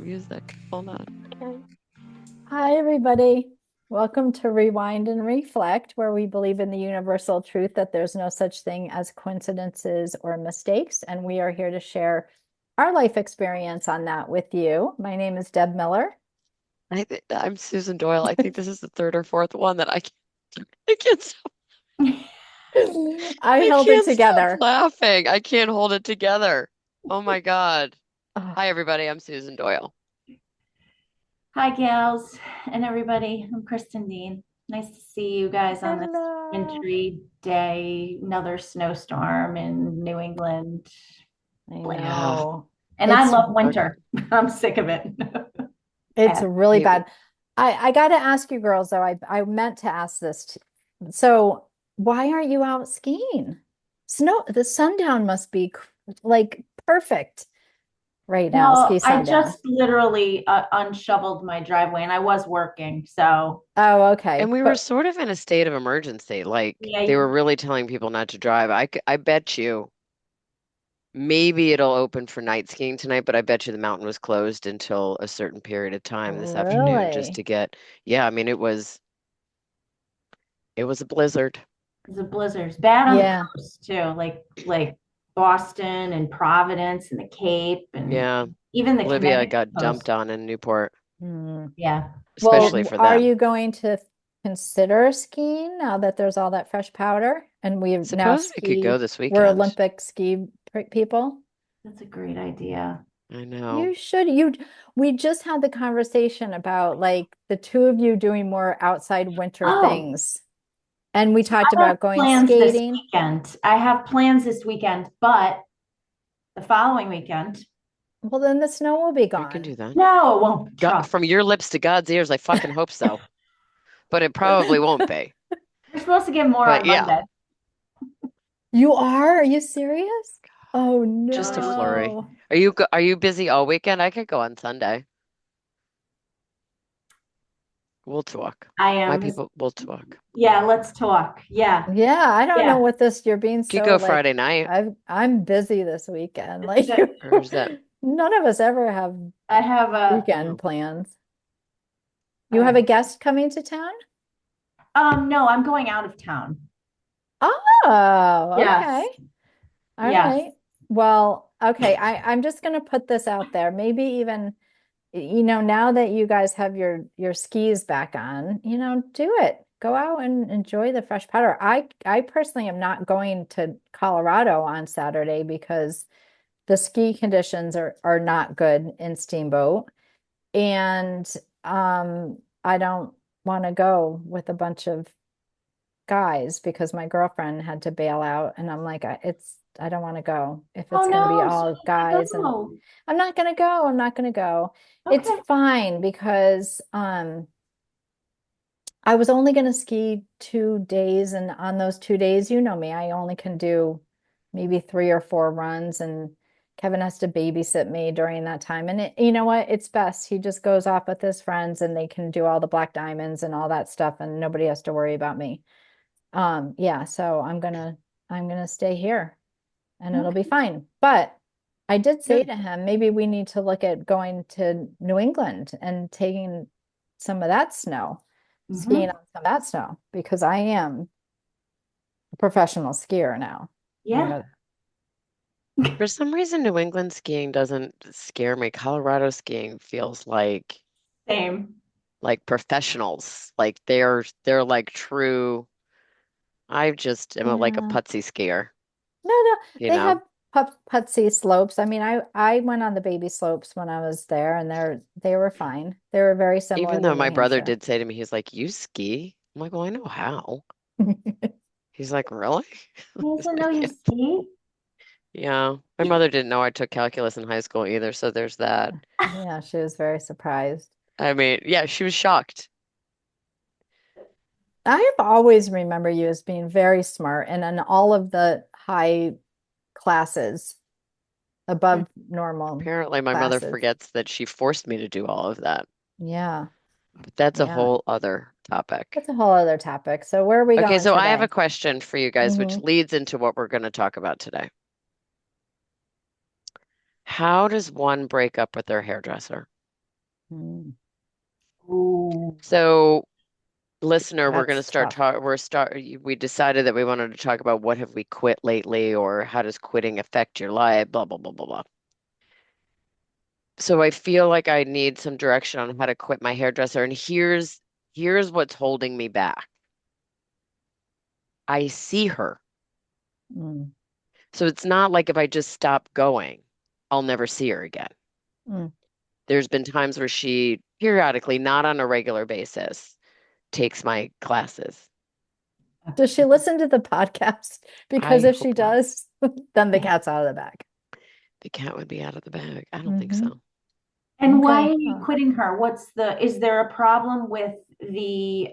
music. Hold on. Hi, everybody. Welcome to Rewind and Reflect, where we believe in the universal truth that there's no such thing as coincidences or mistakes. And we are here to share our life experience on that with you. My name is Deb Miller. I'm Susan Doyle. I think this is the third or fourth one that I can't stop. I I held it can't stop together. laughing. I can't hold it together. Oh my God. Oh, Hi, everybody. I'm Susan Doyle. Hi, gals and everybody. I'm Kristen Dean. Nice to see you guys on this hello. wintry day. Another snowstorm in New England. I Blah. Yeah. know. And I It's love Our- winter. I'm sick of it. it's really Hey, bad. I got to ask you girls, though, I meant to ask this. So why aren't you out skiing? The sundown must be like perfect right now, ski Well, I sundown. just literally unshoveled my driveway and I was working. So, Oh, okay. and we were But sort of in a state of emergency. Like yeah, they were really telling people not to drive. I bet you maybe it'll open for night skiing tonight, but I bet you the mountain was closed until a certain period of time this afternoon just really? to get, yeah, I mean, it was a blizzard. the blizzard's bad on the Yeah. coast too, like Boston and Providence and the Cape and Yeah. even the Olivia Connecticut got dumped coast. on in Newport, Hmm. Yeah. Well, especially for are them. you going to consider skiing now that there's all that fresh powder and we've now Suppose we could go ski, this we're weekend. Olympic ski people? That's a great idea. I know. You should. We just had the conversation about like the two of you doing more outside winter Oh, things. And we talked I have about going plans this skating. weekend. I have plans this weekend, but the following weekend, Well, then the snow will be We can gone. do that. no, it won't. God, Trust. from your lips to God's ears, I fucking hope so. But it probably won't be. We're supposed to get more But on yeah, Monday. You are? Are you serious? Oh just a Um, flurry. no. Are you busy all weekend? I could go on Sunday. We'll talk. I My am. people, we'll talk. Yeah, let's talk. Yeah, Yeah, I don't know yeah. what this you're being Could so go like Friday night. I'm busy this weekend. Like The- Or is that none of us ever have I have a. weekend plans. You have Okay. a guest coming to town? No, I'm going out of town. Oh, okay. Yes, All yes. right. Well, okay. I'm just gonna put this out there. Maybe even, now that you guys have your skis back on, do it. Go out and enjoy the fresh powder. I personally am not going to Colorado on Saturday because the ski conditions are not good in Steamboat. And I don't want to go with a bunch of guys because my girlfriend had to bail out and I'm like I don't want to go if Oh it's going to be no, so all you wanna guys and go. I'm not going to go. I'm not going to go. It's Okay. fine because I was only going to ski 2 days and on those 2 days, you know me, I only can do maybe 3 or 4 runs and Kevin has to babysit me during that time. And you know what? It's best. He just goes off with his friends and they can do all the black diamonds and all that stuff and nobody has to worry about me. Yeah, so I'm gonna stay here and it'll be Okay. fine. But I did say good? to him, maybe we need to look at going to New England and taking some of that snow, skiing Hmm. on some of that snow, because I am a professional skier now. You Yeah. know, For some reason, New England skiing doesn't scare me. Colorado skiing feels Same. like professionals. Like they're like true. I just am like a yeah. putsy skier, No, you they have know. putsy slopes. I mean, I went on the baby slopes when I was there and they were fine. They were very Even similar to though New my brother Hampshire. did say to me, he's like, "You ski?" I'm like, "Well, I know how." He's like, "Really?" He He's doesn't know like, you "Yeah." ski. Yeah. My mother didn't know I took calculus in high school either, so there's that. Yeah, she was very surprised. I mean, yeah, she was shocked. I have always remember you as being very smart and in all of the high classes, above normal Apparently, my mother classes. forgets that she forced me to do all of that. Yeah, But that's a yeah. whole other topic. That's a whole other topic. So where are we Okay, going so I have a today? question for you guys, which Hmm. leads into what we're going to talk about today. How does one break up with their hairdresser? Mm, Ooh. So, listener, we're going to that's start tough. talk. We decided that we wanted to talk about what have we quit lately, or how does quitting affect your life? Blah blah blah blah blah. So I feel like I need some direction on how to quit my hairdresser. And here's what's holding me back. I see her. Mm, So it's not like if I just stop going, I'll never see her again. mm. There's been times where she periodically, not on a regular basis, takes my classes. Does she listen to the podcast? Because I if she hope not. does, then the cat's out of the bag. The cat would be out of the bag. I don't think Hmm. so. And why Okay. are you quitting her? Is there a problem with the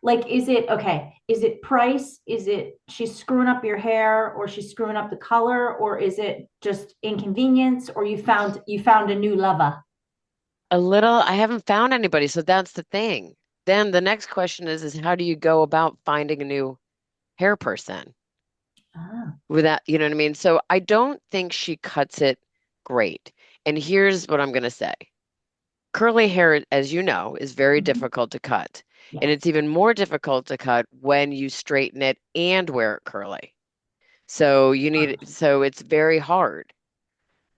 like, is it price? Is it she's screwing up your hair, or she's screwing up the color, or is it just inconvenience, or you found a new lover? A little, I haven't found anybody, so that's the thing. Then the next question is how do you go about finding a new hair person Ah, without, you know what I mean? So I don't think she cuts it great. And here's what I'm going to say. Curly hair, as you know, is very mhm. difficult to cut. And it's Yes. even more difficult to cut when you straighten it and wear it curly. So so it's very hard.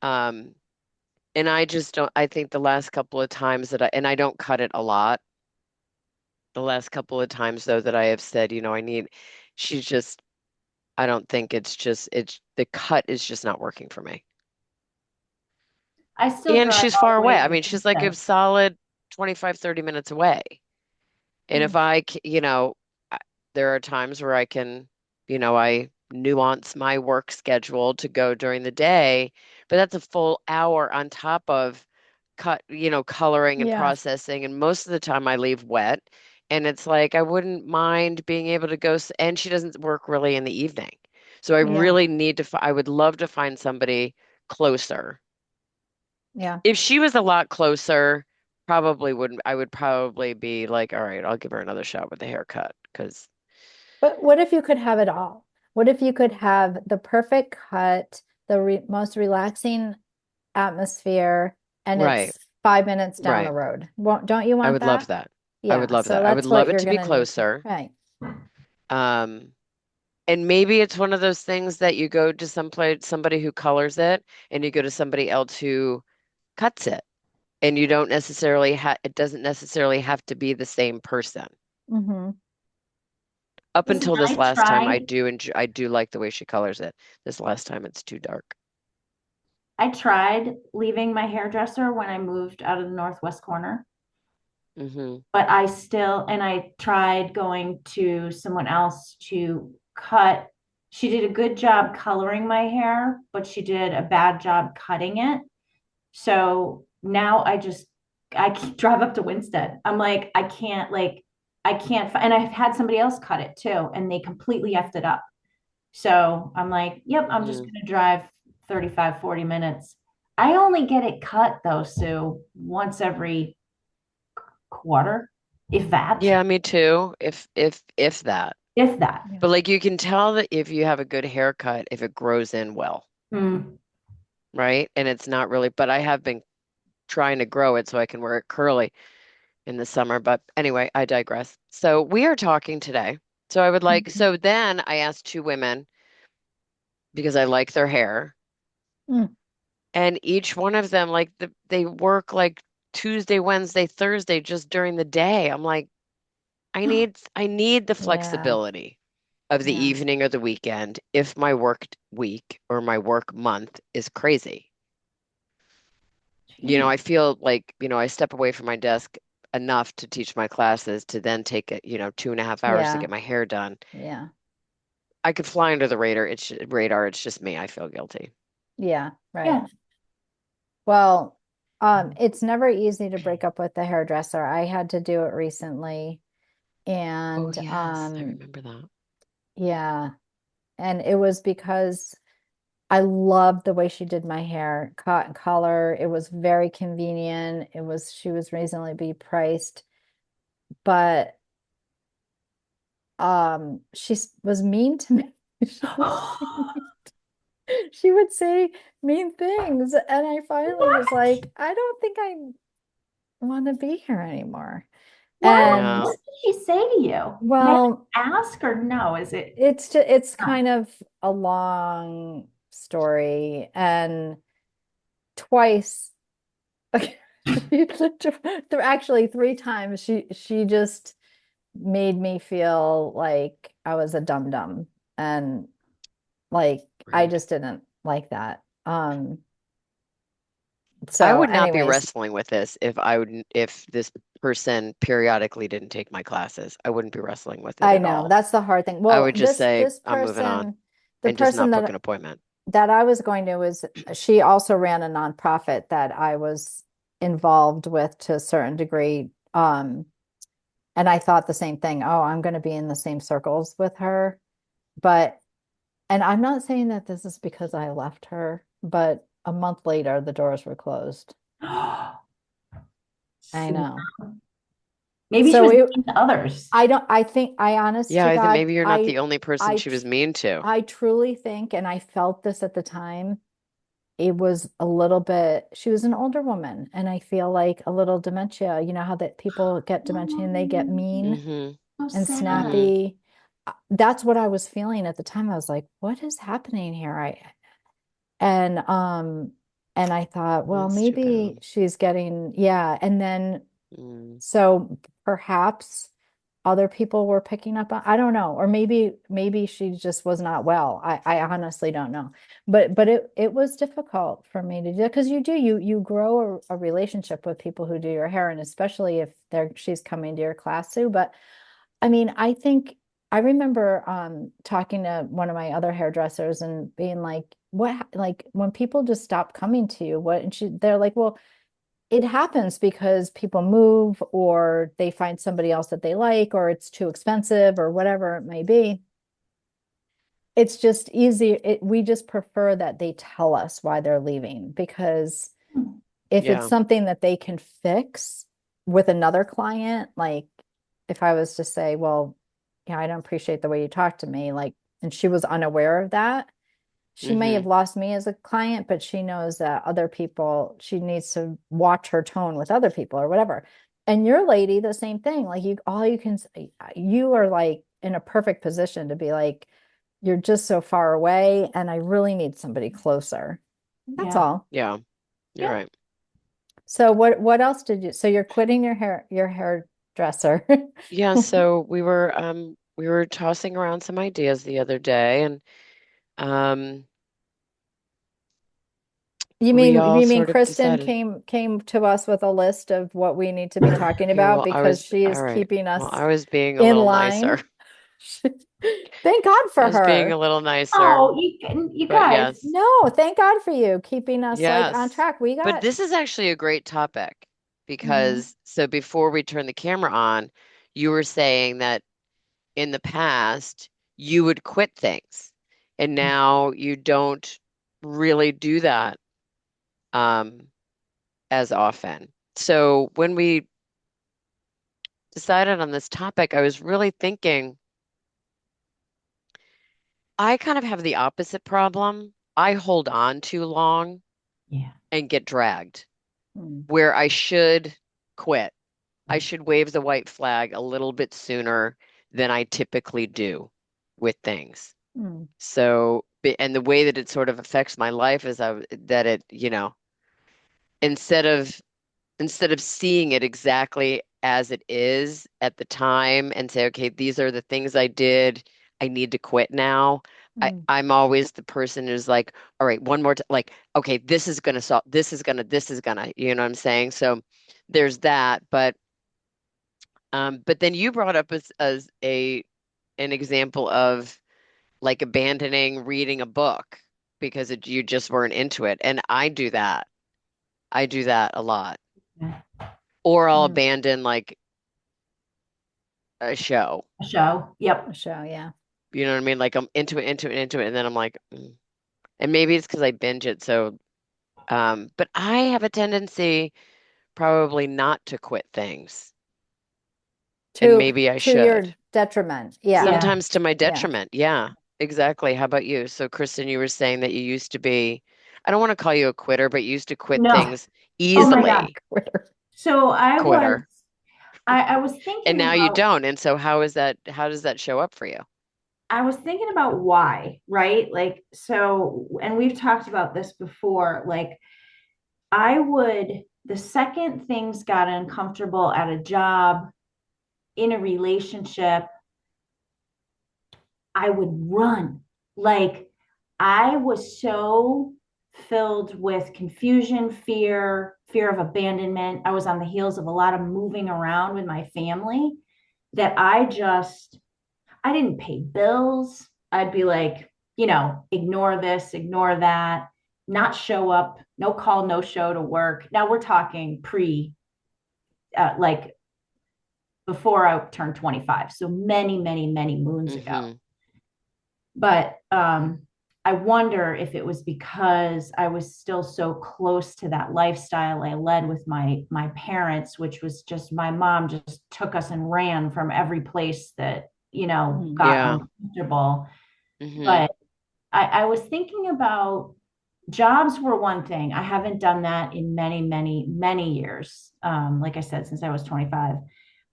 Um, and I just don't, I think the last couple of times and I don't cut it a lot. The last couple of times though that I have said, she's just, I don't think the cut is just not working for me. I still And drive she's all far the way away. I to mean, she's like a Winston. solid 25, 30 minutes away. And if Mm. I- there are times where I can, I nuance my work schedule to go during the day, but that's a full hour on top of coloring and Yeah. processing. And most of the time I leave wet. And it's like I wouldn't mind being able to and she doesn't work really in the evening. So I Yeah. really need I would love to find somebody closer. Yeah. If she was a lot closer, probably wouldn't. I would probably be like, all right, I'll give her another shot with the haircut. Because, But what if you could have it all? What if you could have the perfect cut, the most relaxing atmosphere, and right, it's 5 minutes down the right. road? Don't you I want would love that? that. I would Yeah. love So that. I would that's what love it you're to be gonna need to, closer. right. Um, and maybe it's one of those things that you go to somebody who colors it, and you go to somebody else who cuts it, and you don't necessarily it doesn't necessarily have to be the same person. Hmm. Up Listen, until this I last time, tried I do like the way she colors it. This last time, it's too dark. I tried leaving my hairdresser when I moved out of the northwest corner, Hmm. but I tried going to someone else to cut. She did a good job coloring my hair, but she did a bad job cutting it. So now I drive up to Winstead. I'm like, I can't, and I've had somebody else cut it too, and they completely effed it up. So I'm like, yep, I'm just Mm. going to drive 35, 40 minutes. I only get it cut though, Sue, once every quarter, if that, Yeah, me too. If that. if that. Yeah. But like you can tell that if you have a good haircut, if it grows in well, Mm. right? And it's not really, but I have been trying to grow it so I can wear it curly in the summer. But anyway, I digress. So we are talking today. Mhm. So then I asked two women because I like their hair, Mm. and each one of them they work like Tuesday, Wednesday, Thursday just during the day. I'm like, I need the Yeah. flexibility of the Yeah. evening or the weekend if my work week or my work month is crazy. Jeez. I feel like, I step away from my desk enough to teach my classes to then take it, 2.5 hours to Yeah. get my hair done. Yeah. I could fly under the radar. Radar. It's just me. I feel guilty. Yeah. Right. Yeah. Well, it's never easy to break up with the hairdresser. I had to do it recently. Oh, And yes, I remember that. yeah, and it was because I loved the way she did my hair, cut and color. It was very convenient. She was reasonably priced, but was mean to me. She would say mean things, and I finally was like, I don't think want to be here anymore. Why? And Yeah. What did she say to you? May well, I ask or no? Is it it's not? kind of a long story. And twice, actually three times, she just made me feel like I was a dum dum. And like I Right. just didn't like that. I So would not be anyways, wrestling with this if this person periodically didn't take my classes. I wouldn't be wrestling with it I at know all. that's the hard thing. I Well, would just say this I'm moving on person, the and just person not book an appointment. that I was going to was she also ran a nonprofit that I was involved with to a certain degree. And I thought the same thing. Oh, I'm going to be in the same circles with her. But, and I'm not saying that this is because I left her, but a month later, the doors were closed. I See, know. maybe she So was it, mean to others. I don't, I think, I honest Yeah, to I think God, maybe you're not the only person I, she tr- was mean to. I truly think, and I felt this at the time, it was a little bit, she was an older woman, and I feel like a little dementia. You know how that people get dementia and they get Oh, mean Mm-hmm. and so sad. Mm-hmm. snappy. That's what I was feeling at the time. I was like, what is happening here? And um and I thought, well, That's too maybe bad. she's getting, yeah. And then Mm. so perhaps other people were picking up on, I don't know, or maybe she just was not well. I honestly don't know. But it was difficult for me to do because you grow a relationship with people who do your hair, and especially if she's coming to your class too. But I mean, I think I remember talking to one of my other hairdressers and being like, like when people just stop coming to you, what? And they're like, well, it happens because people move or they find somebody else that they like or it's too expensive or whatever it may be. It's just easy. We just prefer that they tell us why they're leaving because if it's Yeah. something that they can fix with another client, like if I was to say, well, yeah, I don't appreciate the way you talk to me, like, and she was unaware of that, she may Mm-hmm. have lost me as a client, but she knows that other people, she needs to watch her tone with other people or whatever. And your lady, the same thing. Like all you can, you are like in a perfect position to be like, you're just so far away, and I really need somebody closer. That's Yeah. all. Yeah. You're Yeah. right. So what else did you, so you're quitting your hairdresser. Yeah, so we were tossing around some ideas the other day and um we all You mean sort of Kristen decided. came to us with a list of what we need to be talking Okay, about well, because she all is right. keeping Well, us I was being a in little nicer. line. Thank God I for was being a her. little nicer, Oh, you but guys. yes. No, thank God for you keeping us like on Yes. track. We But got this is actually a great topic Mhm. because so before we turn the camera on, you were saying that in the past you would quit things and now you don't really do that um as often. So when we decided on this topic, I was really thinking I kind of have the opposite problem. I hold on too long Yeah. and get dragged Mm, where I should quit. I should wave the white flag a little bit sooner than I typically do with things. mm, So, and the way that it sort of affects my life is that it, instead of instead of seeing it exactly as it is at the time and say, okay, these are the things I did. I need to quit now. mm, I'm always the person who's like, all right, one more, like, okay, this is gonna solve, this is gonna, you know what I'm saying? So there's that, but then you brought up as an example of like abandoning reading a book because you just weren't into it. And I do that. I do that a lot. Yeah. Or I'll mm. abandon like a show. A show. A Yep. show, yeah. You know what I mean? Like I'm into it, and then I'm like, and maybe it's because I binge it. So, but I have a tendency probably not to quit things, and maybe I To your should. detriment. Yeah. Yeah. Sometimes to my Yeah. detriment. Yeah, exactly. How about you? So, Kristen, you were saying that you used to be, I don't want to call you a quitter, but you used to quit No. things Oh my God. easily. Quitter. So quitter, I was and thinking now you about, don't. And so how does that show up for you? I was thinking about why, right? Like, so, and we've talked about this before, like, the second things got uncomfortable at a job, in a relationship, I would run. Like, I was so filled with confusion, fear of abandonment. I was on the heels of a lot of moving around with my family that I didn't pay bills. I'd be like, ignore this, ignore that, not show up, no call, no show to work. Now we're talking like before I turned 25. So many, many, many moons ago. Mm-hmm. But I wonder if it was because I was still so close to that lifestyle I led with my parents, which was just my mom just took us and ran from every place that, got Yeah. uncomfortable. Mm-hmm. But I was thinking about jobs were one thing. I haven't done that in many, many, many years. Like I said, since I was 25.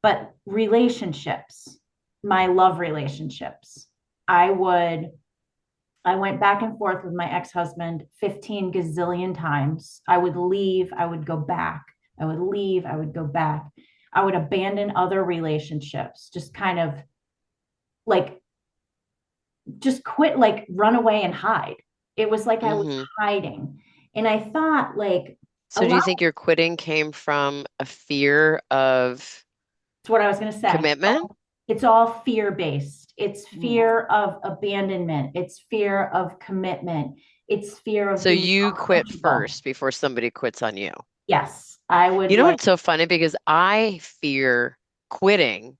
But relationships, my love relationships, I would I went back and forth with my ex-husband 15 gazillion times. I would leave, I would go back. I would leave, I would go back. I would abandon other relationships, just kind of like just quit, like run away and hide. It was like I was Mm-hmm. hiding. And I thought, like, a So do lot you think your quitting came from a fear of of what I was going to say. commitment? It's all fear based. It's Mm. fear of abandonment. It's fear of commitment. It's fear of So being you quit uncomfortable. first before somebody quits on you. Yes, I would You know like, what's so funny? Because I fear quitting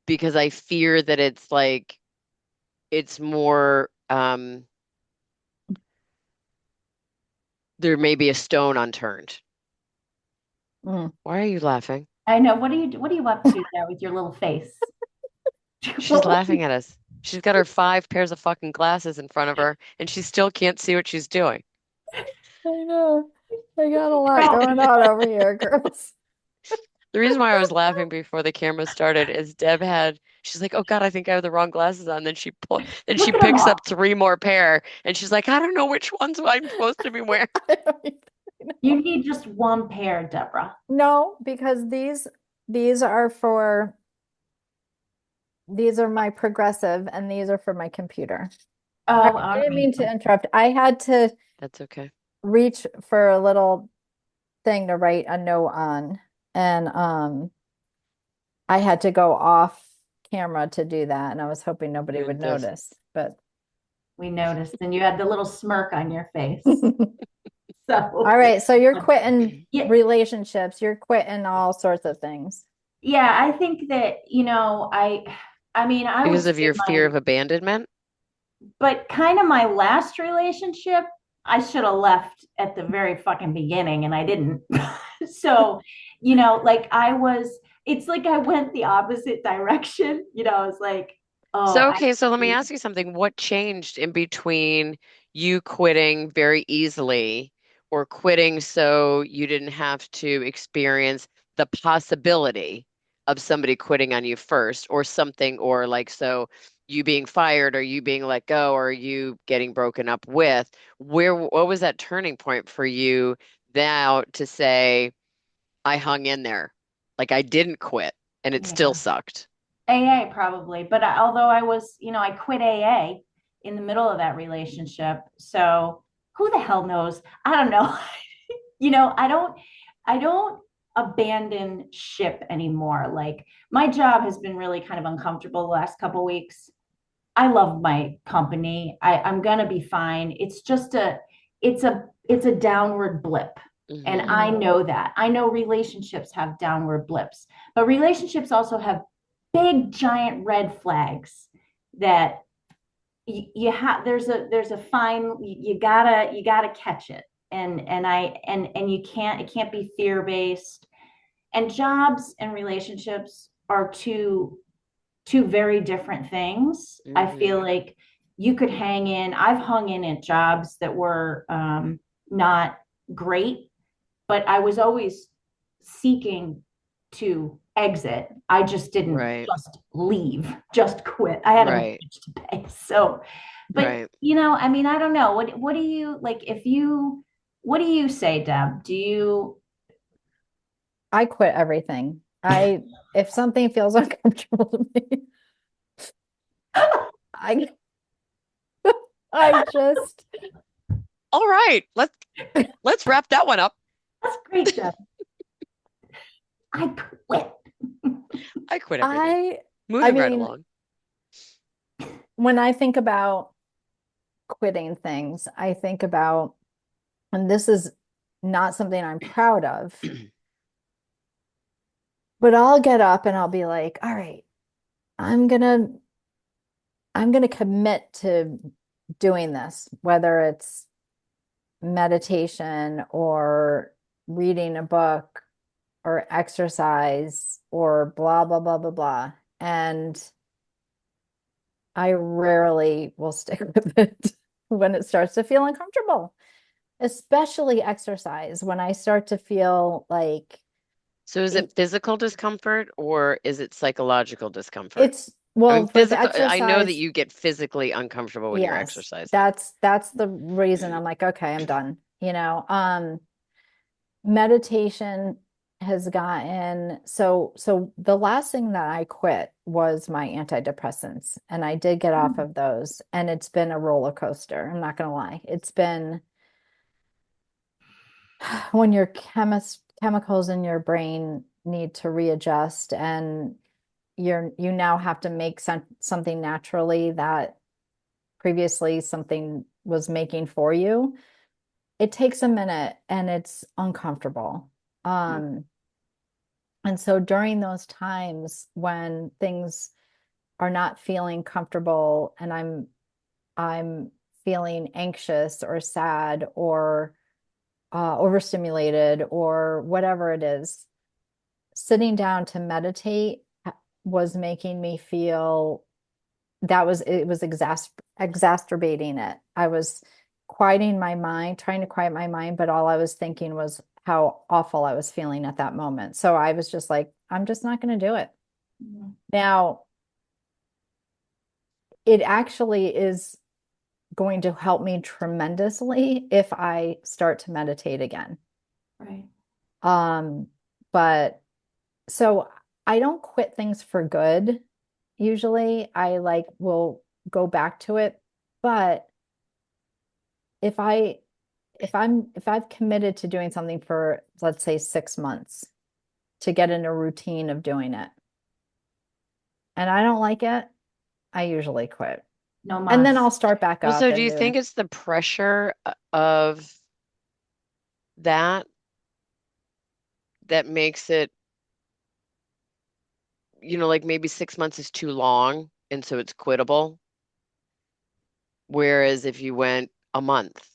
because I fear that it's like it's more there may be a stone unturned. Mm. Why are you laughing? I know. What are you up to there with your little face? She's What would laughing you, at us. She's got her 5 pairs of fucking glasses in front of her and she still can't see what she's doing. I know. I got a lot no, going on over here, girls. The reason why I was laughing before the camera started is she's like, oh God, I think I have the wrong glasses on. Then she look at them picks all. up 3 more pair and she's like, I don't know which ones I'm supposed to be wearing. I don't even You know. need just one pair, Deborah. No, because these are for these are my progressive and these are for my computer. Oh, I all didn't right. mean to interrupt. I had to That's okay. reach for a little thing to write a note on, and I had to go off camera to do that, and I was hoping nobody would Doing this. notice, but We noticed, and you had the little smirk on your face. all So, right, so you're quitting yeah, relationships, you're quitting all sorts of things. yeah. I think that I mean, I would Because of say your fear my, of abandonment? but kind of my last relationship, I should have left at the very fucking beginning, and I didn't. So, like it's like I went the opposite direction. I was like, oh, So, okay, so let me ask you something. What changed in between you quitting very easily or quitting so you didn't have to experience the possibility of somebody quitting on you first or something, or like, so you being fired or you being let go or you getting broken up with? What was that turning point for you now to say, I hung in there? Like I didn't quit and it still yeah. sucked. AA probably, but although I quit AA in the middle of that relationship. So who the hell knows? I don't know. I don't abandon ship anymore. Like, my job has been really kind of uncomfortable the last couple weeks. I love my company. I'm gonna be fine. It's a downward blip. And Hmm. I Mhm. know that. I know relationships have downward blips, but relationships also have big giant red flags that you have there's a fine, you gotta catch it. And you can't, it can't be fear based. And jobs and relationships are two very different things. I Hmm. feel like I've hung in at jobs that were not great, but I was always seeking to exit. I just didn't Right. just leave, just quit. I had a Right. mortgage to pay. So, but Right. I mean, I don't know. What do you like if you what do you say, Deb? Do you I quit everything. If something feels uncomfortable to me, I I just All right. Let's wrap that one up. that's great, Deb. I quit. I quit everything. I I Moving right mean, along. when I think about quitting things, I think about, and this is not something I'm proud of, but I'll get up and I'll be like, all right, I'm gonna I'm gonna commit to doing this, whether it's meditation or reading a book or exercise or blah blah blah blah blah. And I rarely will stick with it when it starts to feel uncomfortable, especially exercise. When I start to feel like So is it physical discomfort or is it psychological discomfort? it's, I mean, well, with physical, I know that exercise, you get physically uncomfortable when you're yes, exercising. that's the reason I'm like, okay, I'm done. Meditation has gotten, so the last thing that I quit was my antidepressants, and I did get off of those, and it's been a roller coaster. I'm not gonna lie. It's been when your chemicals in your brain need to readjust, and you now have to make something naturally that previously something was making for you. It takes a minute and it's uncomfortable. Um, and so during those times when things are not feeling comfortable and I'm feeling anxious or sad or overstimulated or whatever it is, sitting down to meditate was making me feel that was it was exacerbating it. I was quieting my mind, trying to quiet my mind, but all I was thinking was how awful I was feeling at that moment. So I was just like, I'm just not going to do it. Now, it actually is going to help me tremendously if I start to meditate again. Right. Um, but so I don't quit things for good. Usually I like will go back to it, but if I if I've committed to doing something for, let's say, 6 months to get in a routine of doing it and I don't like it, I usually quit. No And then mas. I'll start back Well, up so do and you do. think it's the pressure of that that makes it, like maybe 6 months is too long and so it's quittable? Whereas if you went a month,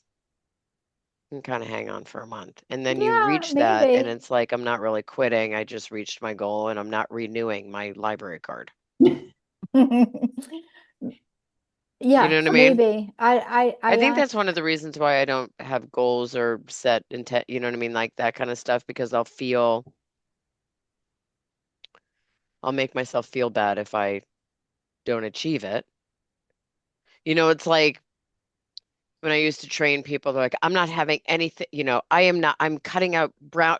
you can kind of hang on for a month and then you Yeah, reach that and maybe. it's like, I'm not really quitting. I just reached my goal and I'm not renewing my library card. You Yeah, know what I mean? maybe. I I think that's act. one of the reasons why I don't have goals or set intent, you know what I mean? Like that kind of stuff, because I'll make myself feel bad if I don't achieve it. It's like when I used to train people, they're like, I'm not having anything, I'm cutting out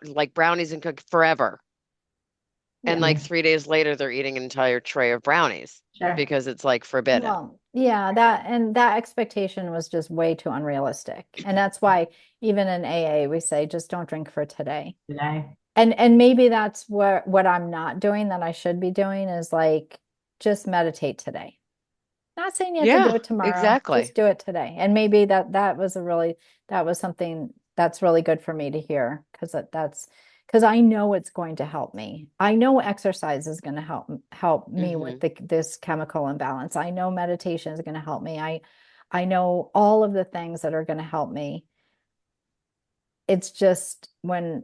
like brownies and cook forever. And Yeah. like 3 days later, they're eating an entire tray of brownies Sure. because it's like forbidden. Well, yeah, that expectation was just way too unrealistic. And that's why even in AA we say just don't drink for today. Today. And maybe that's what I'm not doing that I should be doing is like just meditate today. Not saying you have to do Yeah, it tomorrow, exactly. just do it today. And maybe that was something that's really good for me to hear that's because I know it's going to help me. I know exercise is going to help me with Hmm. this chemical imbalance. I know meditation is going to help me. I know all of the things that are going to help me. It's just when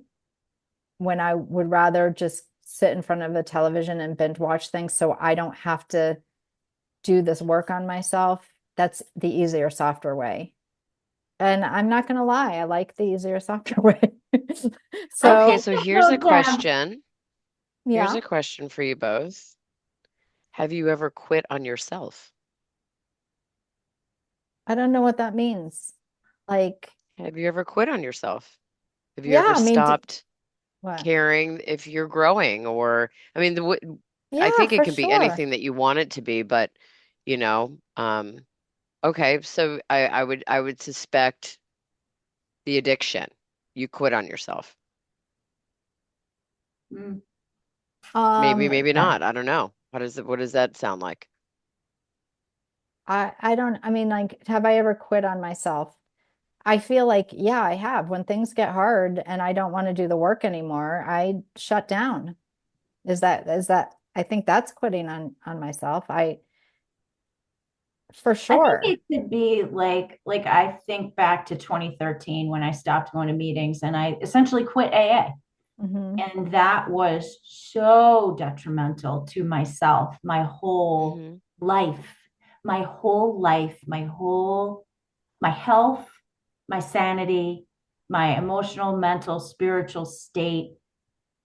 I would rather just sit in front of the television and binge watch things so I don't have to do this work on myself. That's the easier, softer way. And I'm not going to lie, I like the easier, softer way. Okay, So, so here's a So, Deb, question. Here's yeah, a question for you both. Have you ever quit on yourself? I don't know what that means. Like, Have you ever quit on yourself? Have you yeah, ever I mean, stopped what? caring if you're growing? Or, I mean, I Yeah, think it for can be sure. anything that you want it to be, but you know, okay, so I would suspect the addiction. You quit on yourself. mm, Maybe, Um, maybe yeah. not. I don't know. What does that sound like? I don't, I mean, like, have I ever quit on myself? I feel like, yeah, I have. When things get hard and I don't want to do the work anymore, I shut down. I think that's quitting on myself. For I think sure. it could be like I think back to 2013 when I stopped going to meetings and I essentially quit AA. Hmm. And that was so detrimental to myself, Hmm. life, my health, my sanity, my emotional, mental, spiritual state,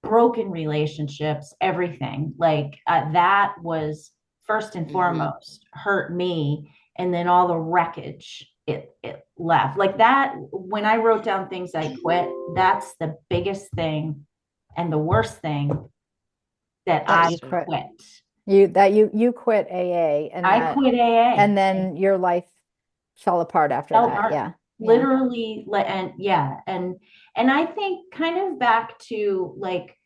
broken relationships, everything. That was first and Hmm. foremost hurt me. And then all the wreckage it left. Like that, when I wrote down things I quit, that's the biggest thing and the worst thing that That I you Interesting. quit. quit. You quit AA I quit AA and then your life fell apart after fell that. apart Yeah. Yeah. literally and yeah and I think kind of back to like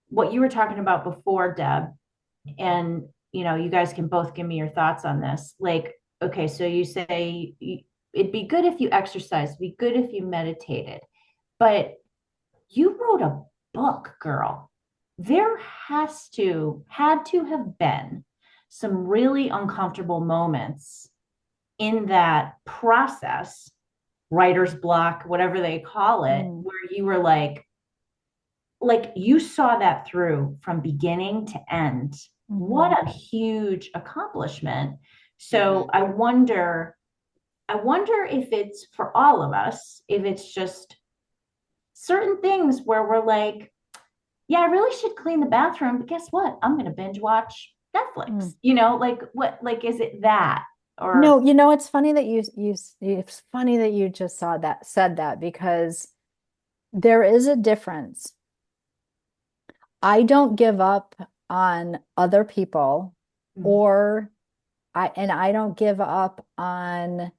what you were talking about before, Deb, and you guys can both give me your thoughts on this. Like, okay, so you say it'd be good if you exercised, it'd be good if you meditated, but you wrote a book, girl. There had to have been some really uncomfortable moments in that process, writer's block, whatever they call it, Mm, where you were like you saw that through from beginning to end. What mhm. a huge accomplishment. So Hmm. I wonder if it's for all of us, if it's just certain things where we're like, yeah, I really should clean the bathroom, but guess what? I'm going to binge watch Netflix. Mm. Like what, like, is it that? Or, No, it's funny that it's funny that you just said that because there is a difference. I don't give up on other people or I don't give up on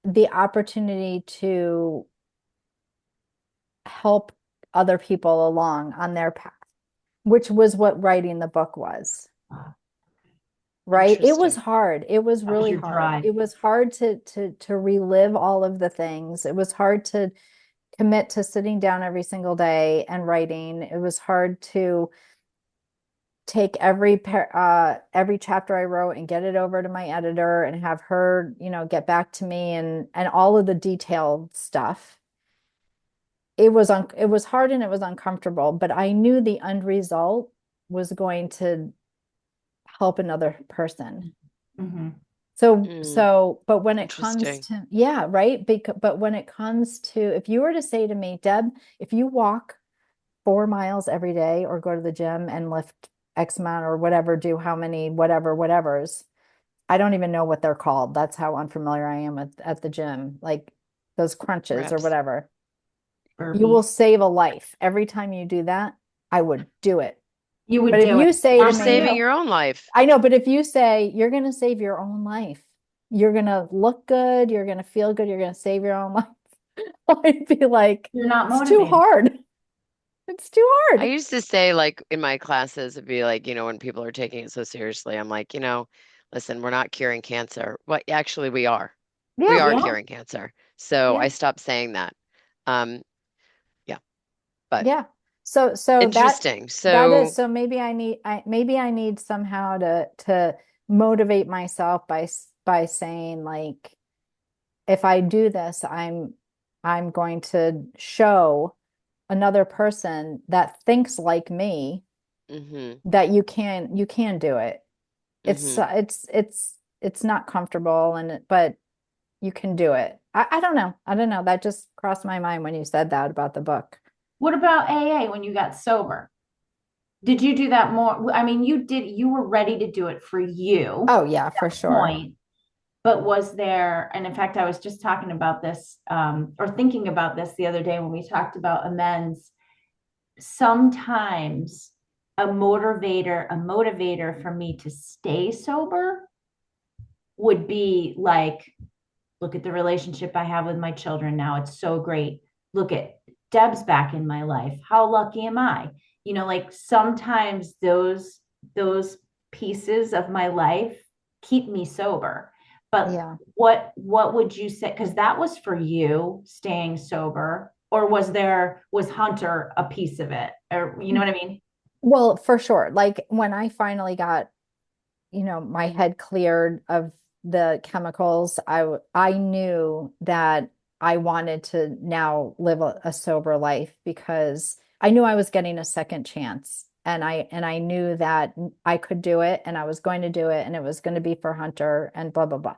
the opportunity to help other people along on their path, which was what writing the book was, right? It was Interesting. hard. It was that was really your hard. drive. It was hard to relive all of the things. It was hard to commit to sitting down every single day and writing. It was hard to take every chapter I wrote and get it over to my editor and have her, get back to me and all of the detailed stuff. It was hard and it was uncomfortable, but I knew the end result was going to help another person. Mm-hmm. Mm, But when it comes interesting. to, yeah, right. But when it comes to, if you were to say to me, Deb, if you walk 4 miles every day or go to the gym and lift X amount or whatever, do how many, whatever's, I don't even know what they're called. That's how unfamiliar I am at the gym, like those crunches or Reps. whatever. You will Burpees. save a life. Every time you do that, I would do it. You would But if do it. you say You're to Not for me, saving you. your own life. I know, but if you say you're going to save your own life, you're going to look good, you're going to feel good, you're going to save your own life, I'd be like, You're not it's too motivated. hard. It's too I hard. used to say, like, in my classes, it'd be like, when people are taking it so seriously, I'm like, listen, we're not curing cancer. Well, actually, we are. We Yeah, are Yeah. curing cancer. So yeah, I stopped saying that. Um, yeah, but yeah. So interesting. that is So, so maybe I need somehow to motivate myself by saying like if I do this, I'm going to show another person that thinks like me mm-hmm, that you can do it. It's mm-hmm. it's it's it's not comfortable but you can do it. I don't know. I don't know. That just crossed my mind when you said that about the book. What about AA when you got sober? Did you do that more? I mean, you were ready to do it for you Oh yeah, at for that sure. point, but was there, and in fact, I was just talking about this, or thinking about this the other day when we talked about amends. Sometimes a motivator for me to stay sober would be like, look at the relationship I have with my children now. It's so great. Look at Deb's back in my life. How lucky am I? Like sometimes those pieces of my life keep me sober. But Yeah. what would you say? Because that was for you staying sober, or was Hunter a piece of it? Or you know what I mean? Well, for sure. Like when I finally got, my head cleared of the chemicals, I knew that I wanted to now live a sober life because I knew I was getting a second chance. And I knew that I could do it and I was going to do it and it was going to be for Hunter and blah blah blah.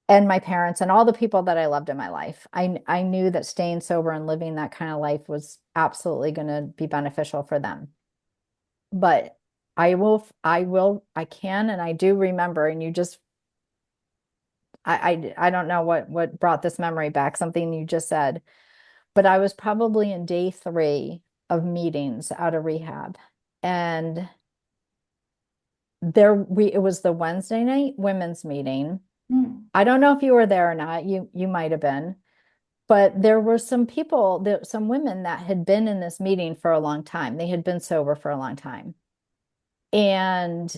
And my parents and all the people that I loved in my life. I knew that staying sober and living that kind of life was absolutely going to be beneficial for them. But I can, and I do remember, and you just, I don't know what brought this memory back, something you just said, but I was probably in day 3 of meetings out of rehab. And it was the Wednesday night women's meeting. Hmm. I don't know if you were there or not. You might have been, but there were some people, some women that had been in this meeting for a long time. They had been sober for a long time. And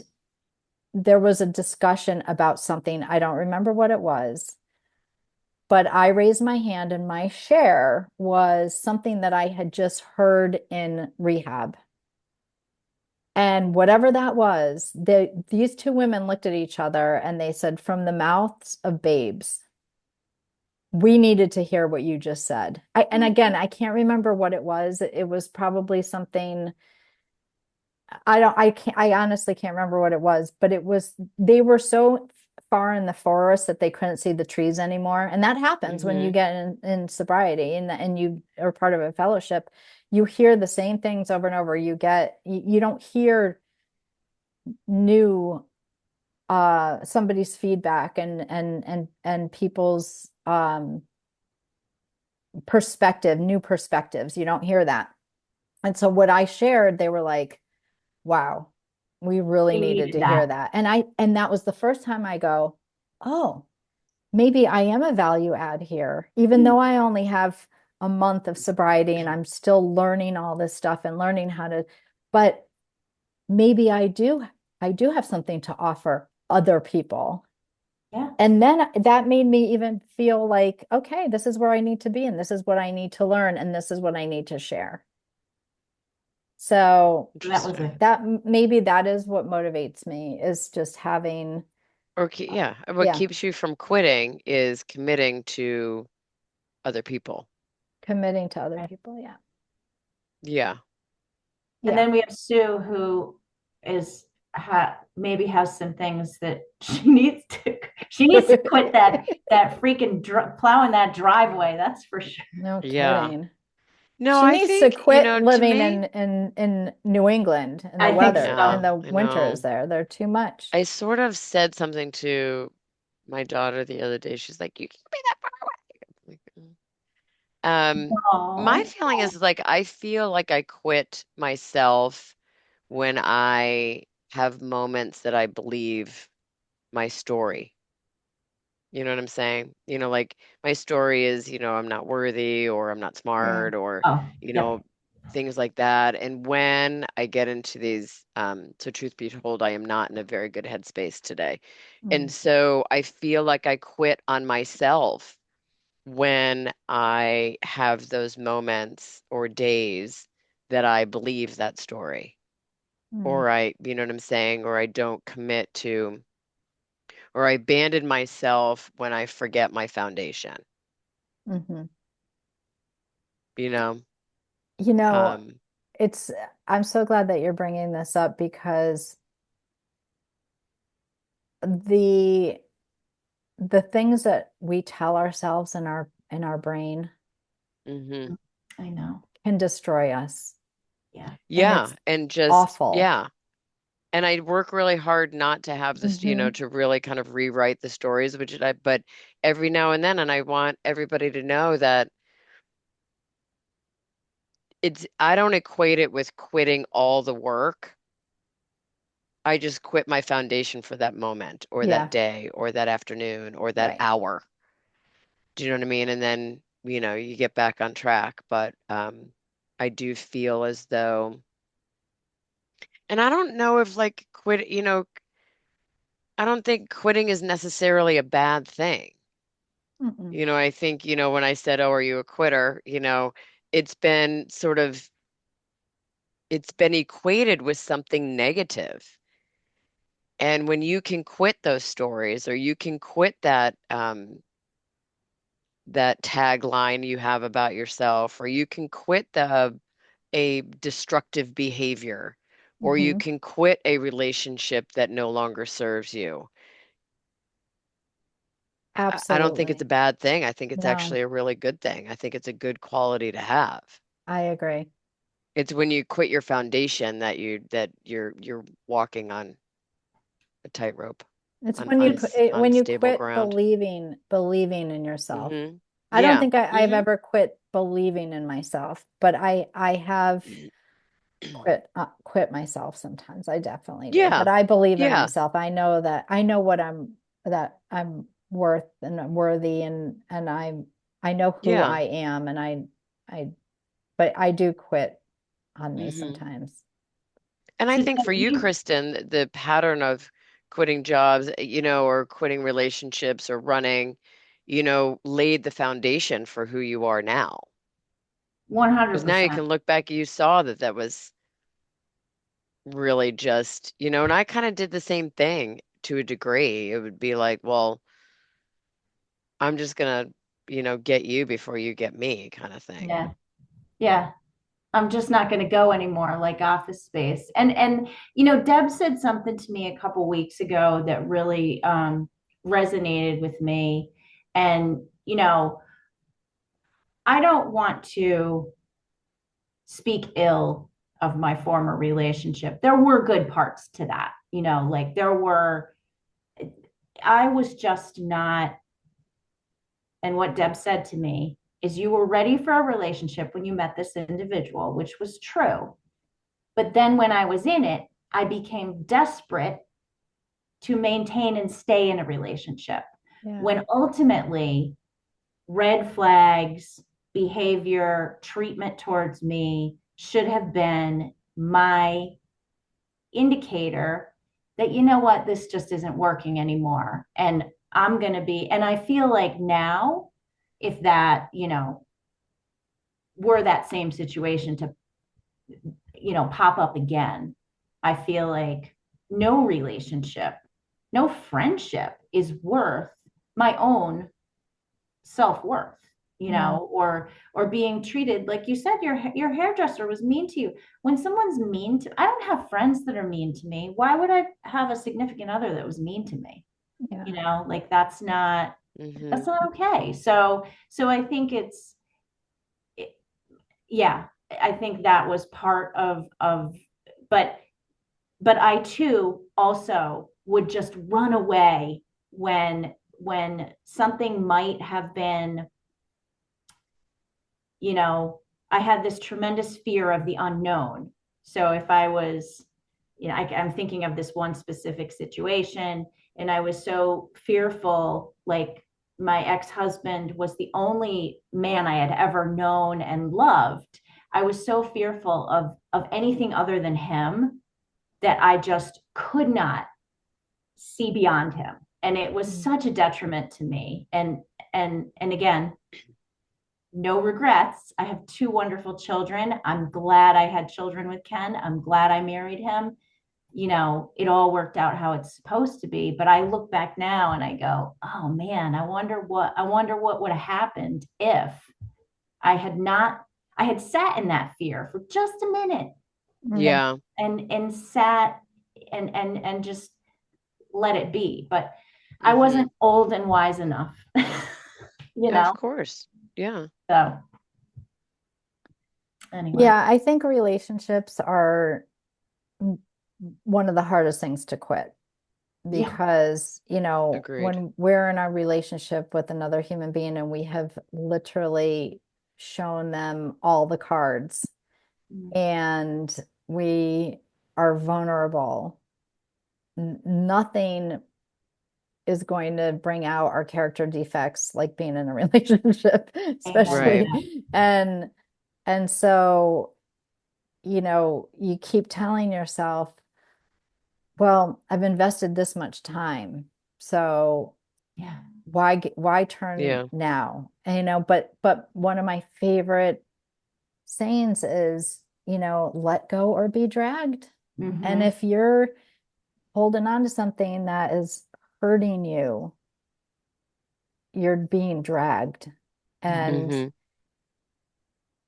there was a discussion about something. I don't remember what it was, but I raised my hand and my share was something that I had just heard in rehab. And whatever that was, these two women looked at each other and they said, from the mouths of babes, we needed to hear what you just said. And again, I can't remember what it was. It was probably something I honestly can't remember what it was, but they were so far in the forest that they couldn't see the trees anymore. And that happens when you Hmm. get in sobriety and you are part of a fellowship. You hear the same things over and over. You don't hear new somebody's feedback and people's new perspectives. You don't hear that. And so what I shared, they were like, wow, we really They needed needed to hear that. that. And that was the first time I go, oh, maybe I am a value add here, even though I only have a month of sobriety and I'm still learning all this stuff and learning how to, but maybe I do have something to offer other people. Yeah. And then that made me even feel like, okay, this is where I need to be, and this is what I need to learn, and this is what I need to share. So That was Interesting. a maybe that is what motivates me is just having, Yeah, what yeah, keeps you from quitting is committing to other people. committing to other people. Yeah. Yeah. And Yeah. then we have Sue, who maybe has some things that she needs to quit that freaking plowing that driveway. That's for sure. No Yeah. kidding. No, She I needs to think, quit to living me, in New England in the I think weather, in yeah, so. the I winters know. there. They're too much. I sort of said something to my daughter the other day. She's like, "You can't be that far away." I'm like, my Oh, feeling is like I feel like I quit myself when I have moments that I believe my story. You know what I'm saying? Like my story is, I'm not worthy or I'm not Yeah. smart or, oh, you yep. know, things like that. And when I get into these, so truth be told, I am not in a very good headspace today. And Mm, so I feel like I quit on myself when I have those moments or days that I believe that story mm, or you know what I'm saying? Or I don't commit to or I abandon myself when I forget my foundation, mhm. you know? You know, Um, it's, I'm so glad that you're bringing this up because the the things that we tell ourselves in our brain Hmm. I know. can destroy us. Yeah. And Yeah. it's And just, awful. yeah. And I work really hard not to have this, Hmm. to really kind of rewrite the stories, but every now and then, and I want everybody to know that I don't equate it with quitting all the work. I just quit my foundation for that moment or that Yeah, day or that afternoon or that right. hour. Do you know what I mean? And then, you get back on track. But I do feel as though, and I don't know if like I don't think quitting is necessarily a bad thing. Mm-mm. I think, when I said, "Oh, are you a quitter?" It's been sort of it's been equated with something negative. And when you can quit those stories or you can quit that tagline you have about yourself, or you can quit a destructive behavior, or you Hmm. can quit a relationship that no longer serves you. I don't think it's Absolutely. a bad thing. I think it's No, actually a really good thing. I think it's a good quality to have. I agree. It's when you quit your foundation that you're walking on a tightrope, It's on when you when you unstable quit ground. believing in yourself. I don't Yeah. think I've ever quit believing in myself, but I have quit myself sometimes. I definitely do. But Yeah. I believe in Yeah. myself. I know what I'm worth and worthy, and I know who Yeah. I am, and I but I do quit on me Hmm. sometimes. And I So think Deb, for you, Kristen, the pattern of quitting jobs, or quitting relationships or running, laid the foundation for who you are now. Because now you 100%. can look back and you saw that was really just, and I kind of did the same thing to a degree. It would be like, well, I'm just gonna, get you before you get me kind of thing. Yeah. Yeah. I'm just not going to go anymore, like Office Space. Deb said something to me a couple weeks ago that really resonated with me. And I don't want to speak ill of my former relationship. There were good parts to that, like there were. I was just not. And what Deb said to me is, you were ready for a relationship when you met this individual, which was true. But then when I was in it, I became desperate to maintain and stay in a relationship. Yeah. When ultimately, red flags, behavior, treatment towards me should have been my indicator that, what, this just isn't working anymore. And I'm going to be, and I feel like now, if that, were that same situation to, pop up again, I feel like no relationship, no friendship is worth my own self-worth, No. or being treated like you said, your hairdresser was mean to you. When someone's mean to, I don't have friends that are mean to me. Why would I have a significant other that was mean to me? Yeah. Like that's Hmm. not okay. So I think it, yeah, I think that was part of but I too also would just run away when something might have been, you know, I had this tremendous fear of the unknown. So if I was, I'm thinking of this one specific situation, and I was so fearful, like my ex-husband was the only man I had ever known and loved. I was so fearful of anything other than him that I just could not see beyond him. And it was Mm. such a detriment to me. And again, no regrets. I have two wonderful children. I'm glad I had children with Ken. I'm glad I married him. It all worked out how it's supposed to be. But I look back now and I go, oh man, I wonder what would have happened if I had not, I had sat in that fear for just a minute, and Mm. Yeah. and sat and just let it be. But I Hmm. wasn't old and wise enough, you Of know? course. Yeah. So anyway, Yeah, I think relationships are one of the hardest things to quit yeah. because, Agreed. when we're in our relationship with another human being and we have literally shown them all the cards and we are vulnerable, nothing is going to bring out our character defects like being in a relationship, Amen to Right. especially. that. And so, you keep telling yourself, well, I've invested this much time, so Yeah. why turn Yeah. now? And, but one of my favorite sayings is, let go or be dragged. And Hmm. if you're holding on to something that is hurting you, you're being dragged. And Hmm.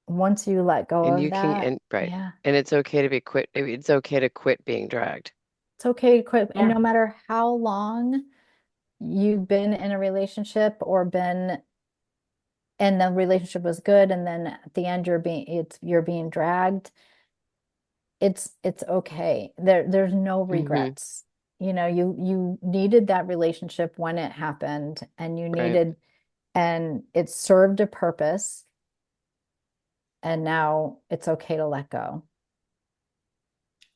once you let go And of you can, that, and right. yeah, And it's okay to be quit. It's okay to quit being dragged. it's okay to quit. And Yeah. no matter how long you've been in a relationship or been and the relationship was good, and then at the end you're being dragged, it's okay. There's no Hmm. regrets. You needed that relationship when it happened, and Right. and it served a purpose, and now it's okay to let go.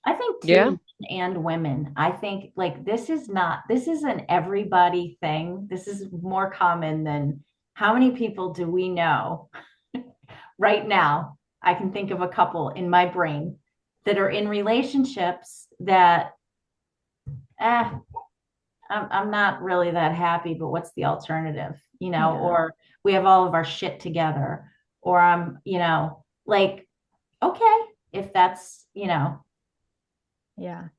I think too, Yeah. men and women. I think like this is an everybody thing. This is more common than how many people do we know right now? I can think of a couple in my brain that are in relationships that eh, I'm not really that happy, but what's the alternative? Yeah. Or we have all of our shit together, or like, okay, if that's, Yeah.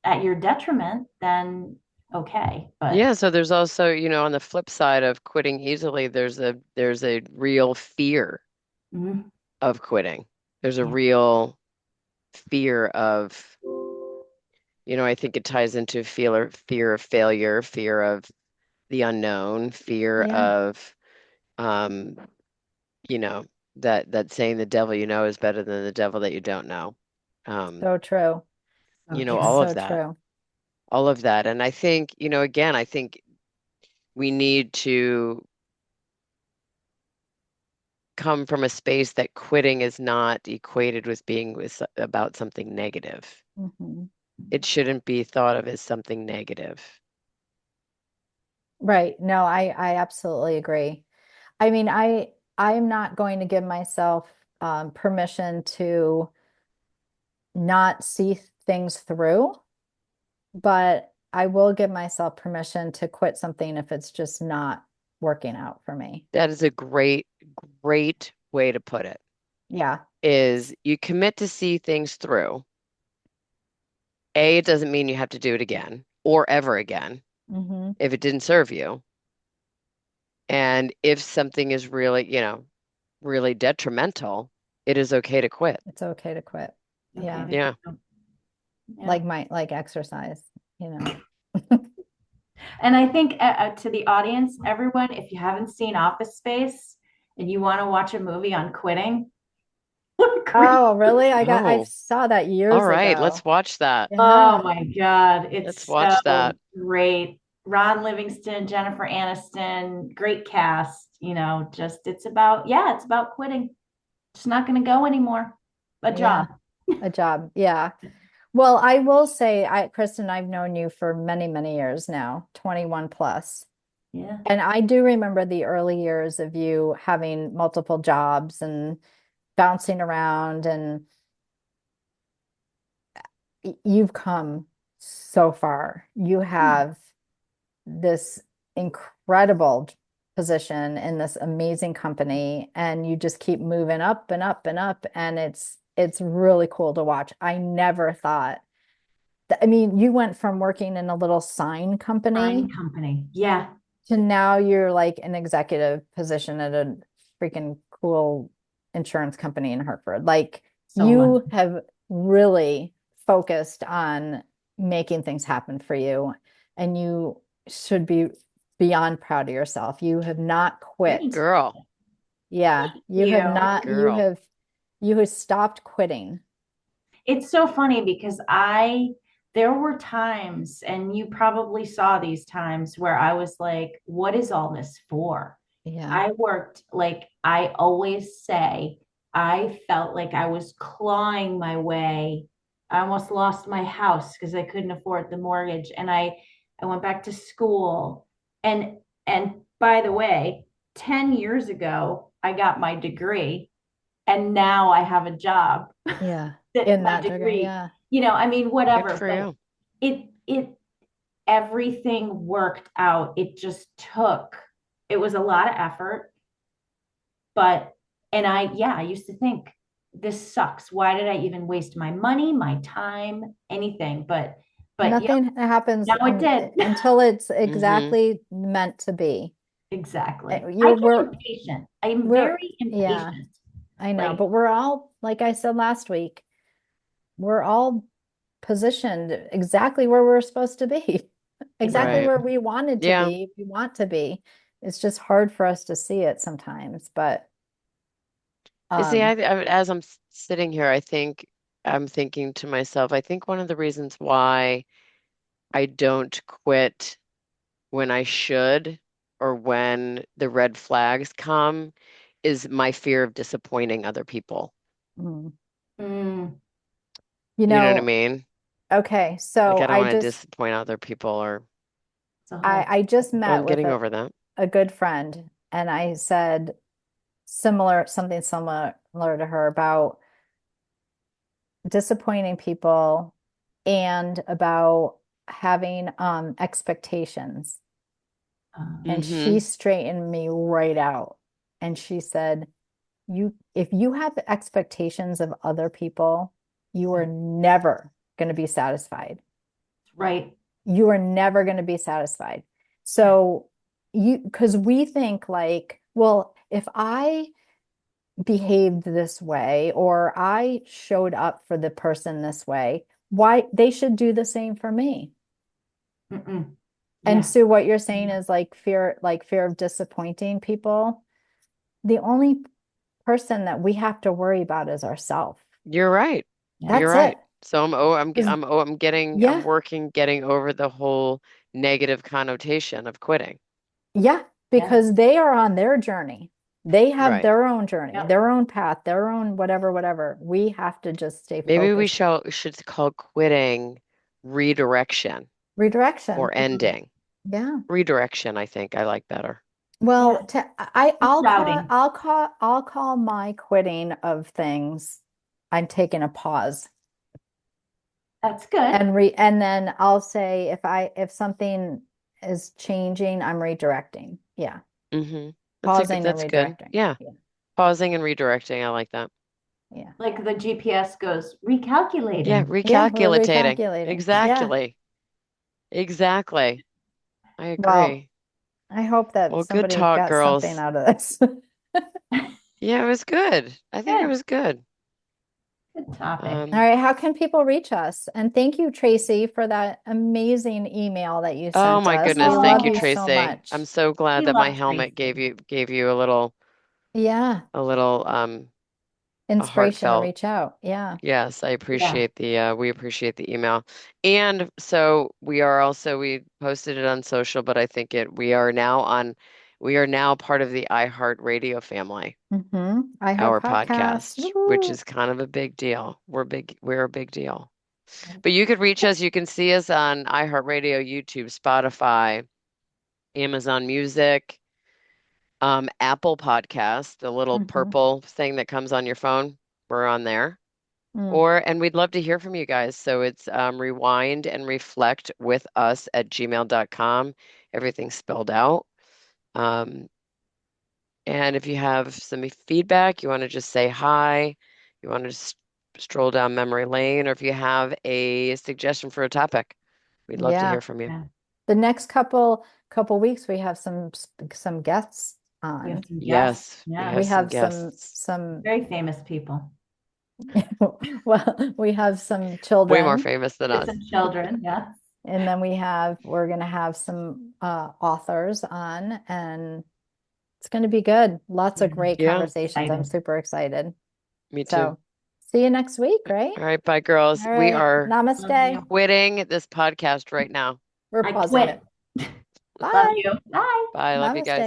at your detriment, then okay. But Yeah. So there's also, on the flip side of quitting easily, there's a real fear mm, of quitting. There's a yeah, real fear of, I think it ties into fear of failure, fear of the unknown, fear Yeah. of, um, you know, that saying the devil you know is better than the devil that you don't know. Um, So true. so It's true. all of so that, true. all of that. And I think, again, I think we need to come from a space that quitting is not equated with being about something negative. Hmm. It shouldn't be thought of as something negative. Right. No, I absolutely agree. I mean, I'm not going to give myself permission to not see things through, but I will give myself permission to quit something if it's just not working out for me. That is a great, great way to put it, Yeah. is you commit to see things through. A, it doesn't mean you have to do it again or ever again Hmm. if it didn't serve you. And if something is really, really detrimental, it is okay to quit. It's okay to quit. Okay. Yeah. Yeah. Yeah. Like exercise, you know. And I think to the audience, everyone, if you haven't seen Office Space and you want to watch a movie on quitting, what a great. Oh, really? I Oh, saw that all years right. Let's ago. watch that. Oh Yeah. my God. Let's It's watch so that. great. Ron Livingston, Jennifer Aniston, great cast. Just it's about quitting. Just not going to go anymore. A Yeah. job. A job. Yeah. Well, I will say, Kristen, I've known you for many, many years now, 21 plus. Yeah. And I do remember the early years of you having multiple jobs and bouncing around, and you've come so far. You have this incredible position in this amazing company, and you just keep moving up and up and up, and it's really cool to watch. I never thought I mean, you went from working in a little sign Sign company company. Yeah. to now you're like an executive position at a freaking cool insurance company in Hartford. Like, So much. you have really focused on making things happen for you, and you should be beyond proud of yourself. You have not Thank quit. Girl, Yeah, you have you. not, girl. you have stopped quitting. It's so funny because there were times, and you probably saw these times where I was like, what is all this for? Yeah. I worked, like I always say, I felt like I was clawing my way. I almost lost my house because I couldn't afford the mortgage. And I went back to school. And by the way, 10 years ago, I got my degree, and now I have a job Yeah. that In my that degree. degree, Yeah. I mean, Good whatever, for but you. it everything worked out. It was a lot of effort, but, and I used to think, this sucks. Why did I even waste my money, my time, anything? But yep, Nothing happens now it did. until it's Mm-hmm. exactly meant to be. Exactly. You're, I am we're, very yeah, impatient. I know, Like, but we're all, like I said last week, we're all positioned exactly where we're supposed to be, exactly Right. where we wanted to Yeah. be, if we want to be. It's just hard for us to see it sometimes, but You see, um, as I'm sitting here, I think I'm thinking to myself, I think one of the reasons why I don't quit when I should or when the red flags come is my fear of disappointing other people. mm, mm, you You know what I know, mean? okay, Like so I don't want to disappoint other people or it's a whole I just but met I'm with getting over that. a good friend, and I said something similar to her about disappointing people and about having expectations. And she Mm-hmm. straightened me right out. And she said, if you have expectations of other people, you are never going to be satisfied. right. You are never going to be satisfied. Yeah. So because we think like, well, if I behaved this way or I showed up for the person this way, why they should do the same for me. Mm-mm. And Yeah. Sue, what you're saying is like fear of disappointing people. The only person that we have to worry about is ourselves. You're right. Yeah. You're That's it. right. So Because I'm yeah, working getting over the whole negative connotation of quitting. yeah, Yeah. because they are on their journey. They have Right. their own journey, Yep. their own path, their own whatever, whatever. We have to just stay Maybe we focused. should call quitting redirection or Redirection. Mm. ending. Yeah. Redirection, I think I like better. Well, Yeah. Routing. I'll call my quitting of things. I'm taking a pause. That's good. And then I'll say if something is changing, I'm redirecting. Yeah. Mm-hmm. Pausing and That's good. redirecting. Yeah. Yeah. Pausing and redirecting. I like that. Yeah. Like the GPS goes Yeah, recalculating. Yeah, we're recalculating. recalculating. Yeah. Exactly. Exactly. I Well, agree. I hope that Well, good somebody talk, got something girls. out of this. Yeah, it was good. I think it Good. was good. Good topic. All Um, right, how can people reach us? And thank you, Tracy, for that amazing email that you oh sent my us. We goodness, love thank you, you Oh, so Tracy. I'm much. so glad we that my love helmet Tracy. gave you Yeah, a little a inspiration to heartfelt reach out. Yeah. yes. I Yeah. appreciate we appreciate the email. And so we posted it on social, but I think we are now part of the iHeartRadio family, I heart our podcast. podcast, which Woohoo. is kind of a big deal. We're a big deal. But you could reach us, you can see us on iHeartRadio, YouTube, Spotify, Amazon Music, Apple Podcast, the little Mm-hmm. purple thing that comes on your phone. We're on there. Mm, And we'd love to hear from you guys. So it's rewind and reflect with us at gmail.com. Everything's spelled out. Um, and if you have some feedback, you want to just say hi, you want to just stroll down memory lane, or if you have a suggestion for a topic, we'd love to yeah. hear from you. Yeah. The next couple weeks we have some guests We on. have some guests. Yes, we Yeah. We have some have guests. some Very famous people. well, we have some Way more children. famous than With us. some children. Yeah. And then we're going to have some authors on, and it's going to be good. Lots of great Yeah, conversations. I'm Excited. super excited. me too. So see you next week, right? All right, bye, girls. All We right. are Love Namaste. you. quitting this podcast right now. We're I pausing quit. it. Love Bye. you. Bye. Bye. Love you Namaste. guys.